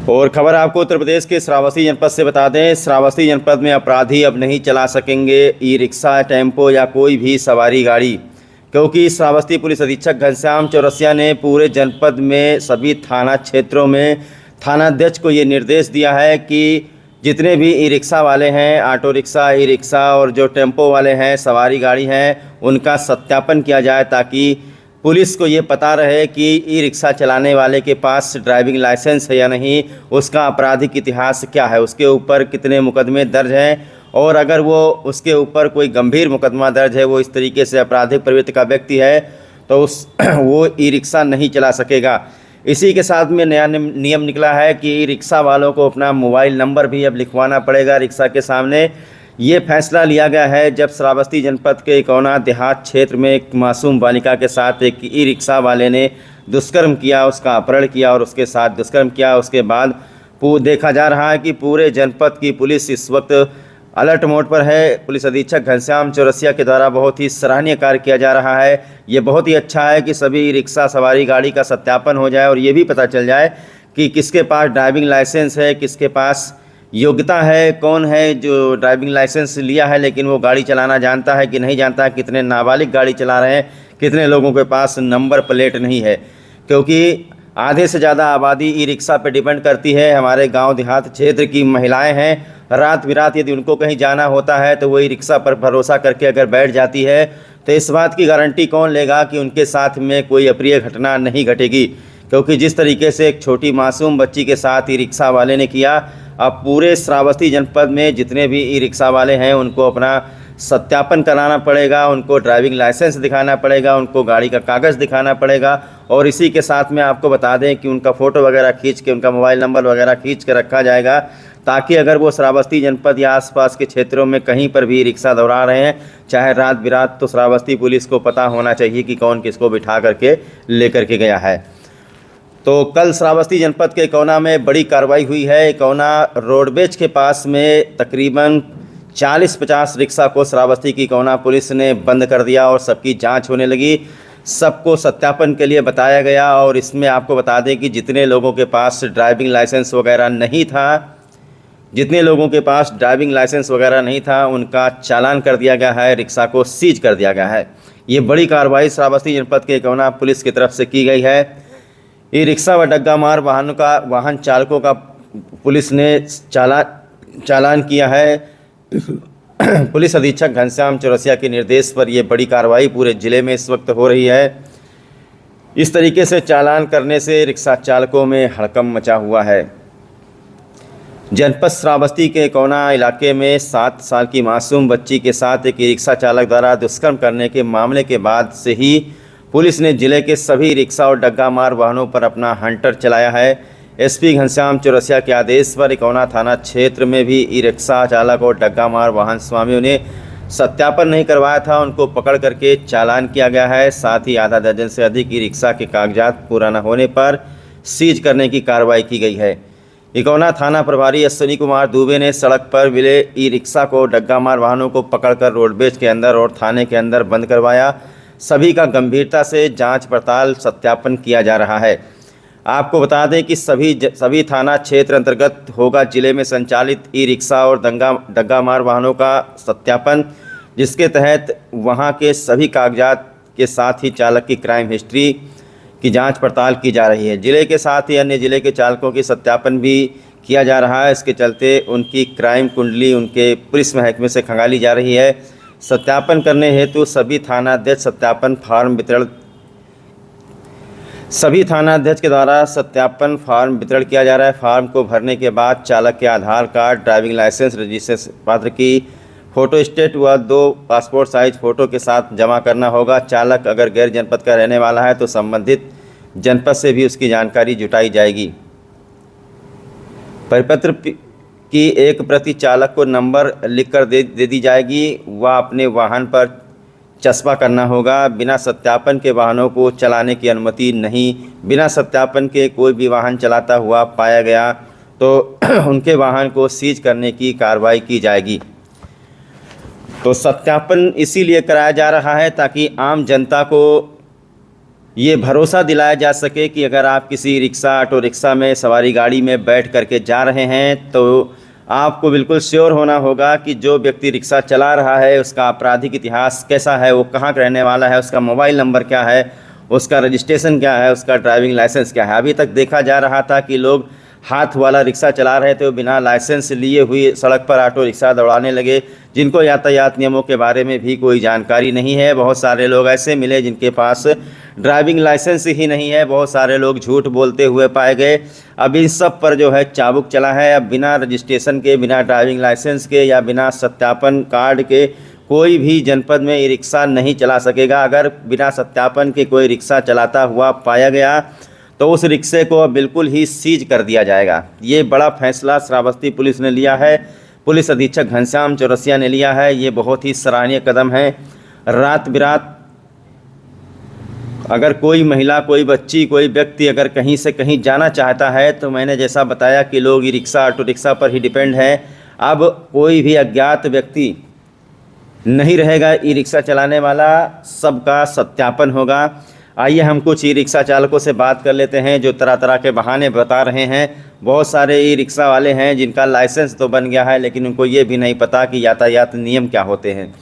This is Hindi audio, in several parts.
और खबर आपको उत्तर प्रदेश के श्रावस्ती जनपद से बता दें। श्रावस्ती जनपद में अपराधी अब नहीं चला सकेंगे ई रिक्शा, टेम्पो या कोई भी सवारी गाड़ी, क्योंकि श्रावस्ती पुलिस अधीक्षक घनश्याम चौरसिया ने पूरे जनपद में सभी थाना क्षेत्रों में थानाध्यक्ष को ये निर्देश दिया है कि जितने भी ई रिक्शा वाले हैं, ऑटो रिक्शा, ई रिक्शा और जो टेम्पो वाले हैं, सवारी गाड़ी हैं, उनका सत्यापन किया जाए ताकि पुलिस को ये पता रहे कि ई रिक्शा चलाने वाले के पास ड्राइविंग लाइसेंस है या नहीं, उसका आपराधिक इतिहास क्या है, उसके ऊपर कितने मुकदमे दर्ज हैं, और अगर वो उसके ऊपर कोई गंभीर मुकदमा दर्ज है, वो इस तरीके से आपराधिक प्रवृत्ति का व्यक्ति है, तो वो ई रिक्शा नहीं चला सकेगा। इसी के साथ में नया नियम निकला है कि ई रिक्शा वालों को अपना मोबाइल नंबर भी अब लिखवाना पड़ेगा रिक्शा के सामने। ये फैसला लिया गया है जब श्रावस्ती जनपद के इकौना देहात क्षेत्र में एक मासूम बालिका के साथ एक ई रिक्शा वाले ने दुष्कर्म किया, उसका अपहरण किया और उसके साथ दुष्कर्म किया। उसके बाद देखा जा रहा है कि पूरे जनपद की पुलिस इस वक्त अलर्ट मोड पर है। पुलिस अधीक्षक घनश्याम चौरसिया के द्वारा बहुत ही सराहनीय कार्य किया जा रहा है। ये बहुत ही अच्छा है कि सभी ई रिक्शा सवारी गाड़ी का सत्यापन हो जाए और ये भी पता चल जाए कि किसके पास ड्राइविंग लाइसेंस है, किसके पास योग्यता है, कौन है जो ड्राइविंग लाइसेंस लिया है लेकिन वो गाड़ी चलाना जानता है कि नहीं जानता है, कितने नाबालिग गाड़ी चला रहे हैं, कितने लोगों के पास नंबर प्लेट नहीं है। क्योंकि आधे से ज़्यादा आबादी ई रिक्शा पे डिपेंड करती है। हमारे गांव देहात क्षेत्र की महिलाएं हैं, रात बिरात यदि उनको कहीं जाना होता है तो वो ई रिक्शा पर भरोसा करके अगर बैठ जाती है तो इस बात की गारंटी कौन लेगा कि उनके साथ में कोई अप्रिय घटना नहीं घटेगी। क्योंकि जिस तरीके से एक छोटी मासूम बच्ची के साथ ई रिक्शा वाले ने किया, अब पूरे श्रावस्ती जनपद में जितने भी ई रिक्शा वाले हैं उनको अपना सत्यापन कराना पड़ेगा, उनको ड्राइविंग लाइसेंस दिखाना पड़ेगा, उनको गाड़ी का कागज़ दिखाना पड़ेगा। और इसी के साथ में आपको बता दें कि उनका फ़ोटो वगैरह खींच के, उनका मोबाइल नंबर वगैरह खींच के रखा जाएगा, ताकि अगर वो श्रावस्ती जनपद या आसपास के क्षेत्रों में कहीं पर भी रिक्शा दौड़ा रहे हैं, चाहे रात बिरात, तो श्रावस्ती पुलिस को पता होना चाहिए कि कौन किसको बिठा करके लेकर के गया है। तो कल श्रावस्ती जनपद के इकौना में बड़ी कार्रवाई हुई है। इकौना रोडवेज के पास में तकरीबन 40-50 रिक्शा को श्रावस्ती की इकौना पुलिस ने बंद कर दिया और सबकी जांच होने लगी। सबको सत्यापन के लिए बताया गया और इसमें आपको बता दें कि जितने लोगों के पास ड्राइविंग लाइसेंस वगैरह नहीं था, उनका चालान कर दिया गया है, रिक्शा को सीज कर दिया गया है। ये बड़ी कार्रवाई श्रावस्ती जनपद के इकौना पुलिस की तरफ से की गई है। ई रिक्शा व डग्गा मार वाहन चालकों का पुलिस ने चालान किया है। पुलिस अधीक्षक घनश्याम चौरसिया के निर्देश पर यह बड़ी कार्रवाई पूरे ज़िले में इस वक्त हो रही है। इस तरीके से चालान करने से रिक्शा चालकों में हड़कंप मचा हुआ है। जनपद श्रावस्ती के इकौना इलाके में 7 साल की मासूम बच्ची के साथ एक ई रिक्शा चालक द्वारा दुष्कर्म करने के मामले के बाद से ही पुलिस ने जिले के सभी रिक्शा और डग्गा मार वाहनों पर अपना हंटर चलाया है। एसपी घनश्याम चौरसिया के आदेश पर इकौना थाना क्षेत्र में भी ई रिक्शा चालक और डग्गा मार वाहन स्वामियों ने सत्यापन नहीं करवाया था, उनको पकड़ करके चालान किया गया है। साथ ही आधा दर्जन से अधिक ई रिक्शा के कागजात पूरा न होने पर सीज करने की कार्रवाई की गई है। इकौना थाना प्रभारी अश्विनी कुमार दुबे ने सड़क पर मिले ई रिक्शा को डग्गा मार वाहनों को पकड़कर रोडवेज के अंदर और थाने के अंदर बंद करवाया। सभी का गंभीरता से जांच पड़ताल सत्यापन किया जा रहा है। आपको बता दें कि सभी थाना क्षेत्र अंतर्गत होगा जिले में संचालित ई रिक्शा और डग्गा मार वाहनों का सत्यापन, जिसके तहत वहां के सभी कागजात के साथ ही चालक की क्राइम हिस्ट्री की जांच पड़ताल की जा रही है। जिले के साथ ही अन्य जिले के चालकों की सत्यापन भी किया जा रहा है। इसके चलते उनकी क्राइम कुंडली उनके पुलिस महकमे से खंगाली जा रही है। सत्यापन करने हेतु सभी थानाध्यक्ष के द्वारा सत्यापन फार्म वितरण किया जा रहा है। फार्म को भरने के बाद चालक के आधार कार्ड, ड्राइविंग लाइसेंस, रजिस्ट्रेशन पत्र की फ़ोटोस्टेट व 2 पासपोर्ट साइज फ़ोटो के साथ जमा करना होगा। चालक अगर गैर जनपद का रहने वाला है तो संबंधित जनपद से भी उसकी जानकारी जुटाई जाएगी। परिपत्र की एक प्रति चालक को नंबर लिखकर दे दी जाएगी। वह अपने वाहन पर चस्पा करना होगा। बिना सत्यापन के वाहनों को चलाने की अनुमति नहीं। बिना सत्यापन के कोई भी वाहन चलाता हुआ पाया गया तो उनके वाहन को सीज करने की कार्रवाई की जाएगी। तो सत्यापन इसीलिए कराया जा रहा है ताकि आम जनता को ये भरोसा दिलाया जा सके कि अगर आप किसी रिक्शा ऑटो रिक्शा में सवारी गाड़ी में बैठ करके जा रहे हैं तो आपको बिल्कुल श्योर होना होगा कि जो व्यक्ति रिक्शा चला रहा है उसका आपराधिक इतिहास कैसा है, वो कहाँ का रहने वाला है, उसका मोबाइल नंबर क्या है, उसका रजिस्ट्रेशन क्या है, उसका ड्राइविंग लाइसेंस क्या है। अभी तक देखा जा रहा था कि लोग हाथ वाला रिक्शा चला रहे थे, वो बिना लाइसेंस लिए हुई सड़क पर ऑटो रिक्शा दौड़ाने लगे, जिनको यातायात नियमों के बारे में भी कोई जानकारी नहीं है। बहुत सारे लोग ऐसे मिले जिनके पास ड्राइविंग लाइसेंस ही नहीं है, बहुत सारे लोग झूठ बोलते हुए पाए गए। अब इन सब पर जो है चाबुक चला है। अब बिना रजिस्ट्रेशन के, बिना ड्राइविंग लाइसेंस के या बिना सत्यापन कार्ड के कोई भी जनपद में ई रिक्शा नहीं चला सकेगा। अगर बिना सत्यापन के कोई रिक्शा चलाता हुआ पाया गया तो उस रिक्शे को बिल्कुल ही सीज कर दिया जाएगा। ये बड़ा फैसला श्रावस्ती पुलिस ने लिया है, पुलिस अधीक्षक घनश्याम चौरसिया ने लिया है। ये बहुत ही सराहनीय कदम है। रात बिरात अगर कोई महिला, कोई बच्ची, कोई व्यक्ति अगर कहीं से कहीं जाना चाहता है तो मैंने जैसा बताया कि लोग ई रिक्शा ऑटो रिक्शा पर ही डिपेंड है। अब कोई भी अज्ञात व्यक्ति नहीं रहेगा ई रिक्शा चलाने वाला, सबका सत्यापन होगा। आइए हम कुछ ई रिक्शा चालकों से बात कर लेते हैं जो तरह तरह के बहाने बता रहे हैं। बहुत सारे ई रिक्शा वाले हैं जिनका लाइसेंस तो बन गया है लेकिन उनको ये भी नहीं पता कि यातायात नियम क्या होते हैं।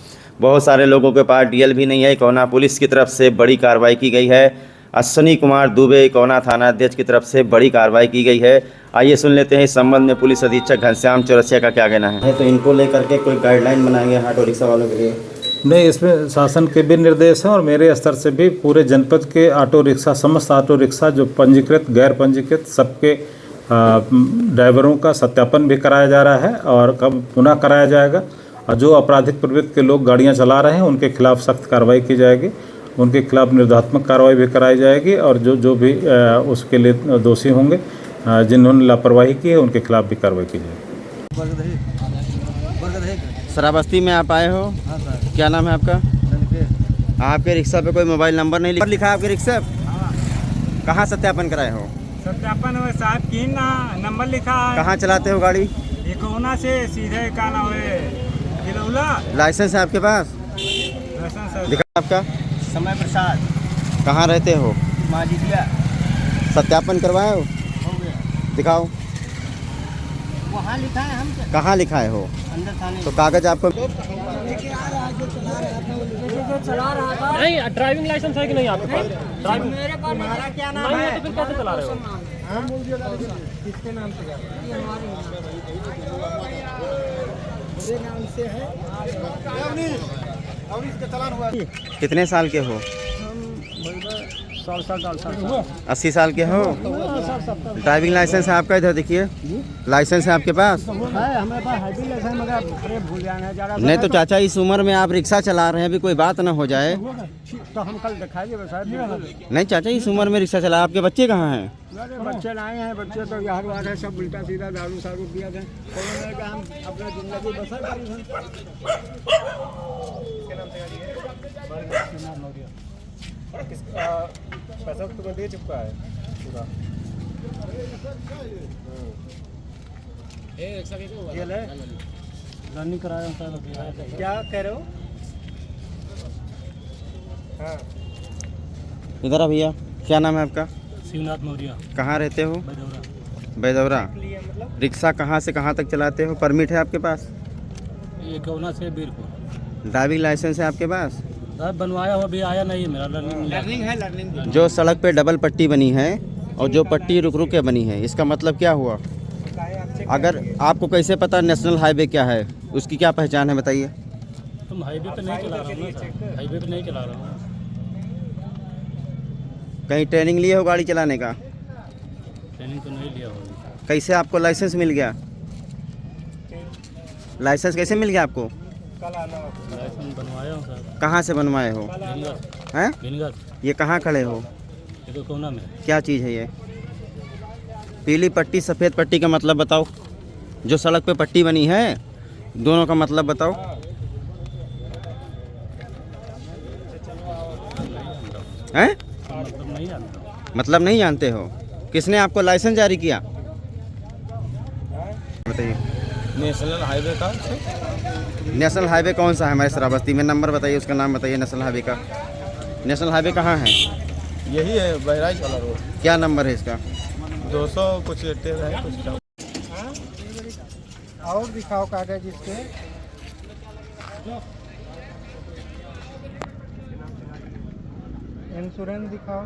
बहुत सारे लोगों के पास डीएल भी नहीं है। इकौना पुलिस की तरफ से बड़ी कार्रवाई की गई है। अश्विनी कुमार दुबे इकौना थाना अध्यक्ष की तरफ से बड़ी कार्रवाई की गई है। आइए सुन लेते हैं इस संबंध में पुलिस अधीक्षक घनश्याम चौरसिया का क्या कहना है। तो इनको लेकर के कोई गाइडलाइन बनाएंगे ऑटो रिक्शा वालों के लिए? नहीं, इसमें शासन के भी निर्देश हैं और मेरे स्तर से भी पूरे जनपद के ऑटो रिक्शा, समस्त ऑटो रिक्शा जो पंजीकृत गैर पंजीकृत सबके ड्राइवरों का सत्यापन भी कराया जा रहा है और कब पुनः कराया जाएगा। और जो आपराधिक प्रवृत्ति के लोग गाड़ियां चला रहे हैं उनके खिलाफ सख्त कार्रवाई की जाएगी, उनके खिलाफ निर्धात्मक कार्रवाई भी कराई जाएगी और जो भी उसके लिए दोषी होंगे, जिन्होंने लापरवाही की है, उनके खिलाफ भी कार्रवाई की जाएगी। श्रावस्ती में आप आए हो? हाँ सर। क्या नाम है आपका? आपके रिक्शा पे कोई मोबाइल नंबर नहीं लिखा है आपके रिक्शा? हाँ। कहाँ सत्यापन कराए हो? सत्यापन हुए साहब की ना नंबर लिखा है। कहाँ चलाते हो गाड़ी? इकौना से सीधे का नाम है गिलौला। लाइसेंस है आपके पास? लाइसेंस है। दिखा आपका? समय प्रसाद। कहाँ रहते हो? माजिदिया। सत्यापन करवाए हो? हो गया। दिखाओ। वहाँ लिखा है हम कहाँ लिखाए हो? अंदर थाने। तो कागज आपको नहीं, ड्राइविंग लाइसेंस है कि नहीं आपके पास? ड्राइविंग मेरे पास हमारा क्या नाम नहीं है? है तो फिर कैसे चला रहे हो? किसके नाम से? मेरे नाम से है। कितने साल के हो? 80 साल के हो? ड्राइविंग लाइसेंस है आपका? इधर देखिए, लाइसेंस है आपके पास? है हमारे पास है भी लाइसेंस, मगर अरे भूल जाना ज़्यादा। नहीं तो चाचा इस उम्र में आप रिक्शा चला रहे हैं, अभी कोई बात ना हो जाए। तो हम कल दिखाएंगे साहब। नहीं चाचा, इस उम्र में रिक्शा चला, आपके बच्चे कहाँ हैं? बच्चे लाए हैं, बच्चे तो यहाँ बात है, सब उल्टा सीधा दारू सारू पिया थे। उन्होंने कहा हम अपना जिंदगी बसर करी। पैसा तो दे चुका है पूरा। रनिंग कराया क्या कह रहे हो? हाँ। इधर आ भैया, क्या नाम है आपका? शिवनाथ मौर्य। कहाँ रहते हो? बैदौरा। बैदौरा। रिक्शा कहाँ से कहाँ तक चलाते हो? परमिट है आपके पास? इकौना से बीरपुर। ड्राइविंग लाइसेंस है आपके पास? साहब बनवाया हुआ अभी आया नहीं है मेरा। लर्निंग है, लर्निंग। जो सड़क पे डबल पट्टी बनी है और जो पट्टी रुक रुक के बनी है, इसका मतलब क्या हुआ? अगर आपको कैसे पता नेशनल हाईवे क्या है, उसकी क्या पहचान है बताइए? तुम हाईवे पे नहीं चला रहा हूँ ना सर, हाईवे पे नहीं चला रहा हूँ। कहीं ट्रेनिंग लिए हो गाड़ी चलाने का? ट्रेनिंग तो नहीं लिया होगा। कैसे आपको लाइसेंस मिल गया? लाइसेंस कैसे मिल गया आपको? लाइसेंस बनवाया हूँ सर। कहाँ से बनवाए हो? भिनगत। हैं? भिनगत। ये कहाँ खड़े हो? ये तो कोना में। क्या चीज़ है ये? पीली पट्टी सफ़ेद पट्टी का मतलब बताओ। जो सड़क पे पट्टी बनी है, दोनों का मतलब बताओ। हैं? मतलब नहीं आता। मतलब नहीं जानते हो? किसने आपको लाइसेंस जारी किया? बताइए। नेशनल हाईवे का। नेशनल हाईवे कौन सा है हमारे श्रावस्ती में? नंबर बताइए, उसका नाम बताइए नेशनल हाईवे का। नेशनल हाईवे कहाँ है? यही है बहराइच वाला रोड। क्या नंबर है इसका? 200 कुछ टेर है कुछ का। और दिखाओ कागज इसके। इंश्योरेंस दिखाओ।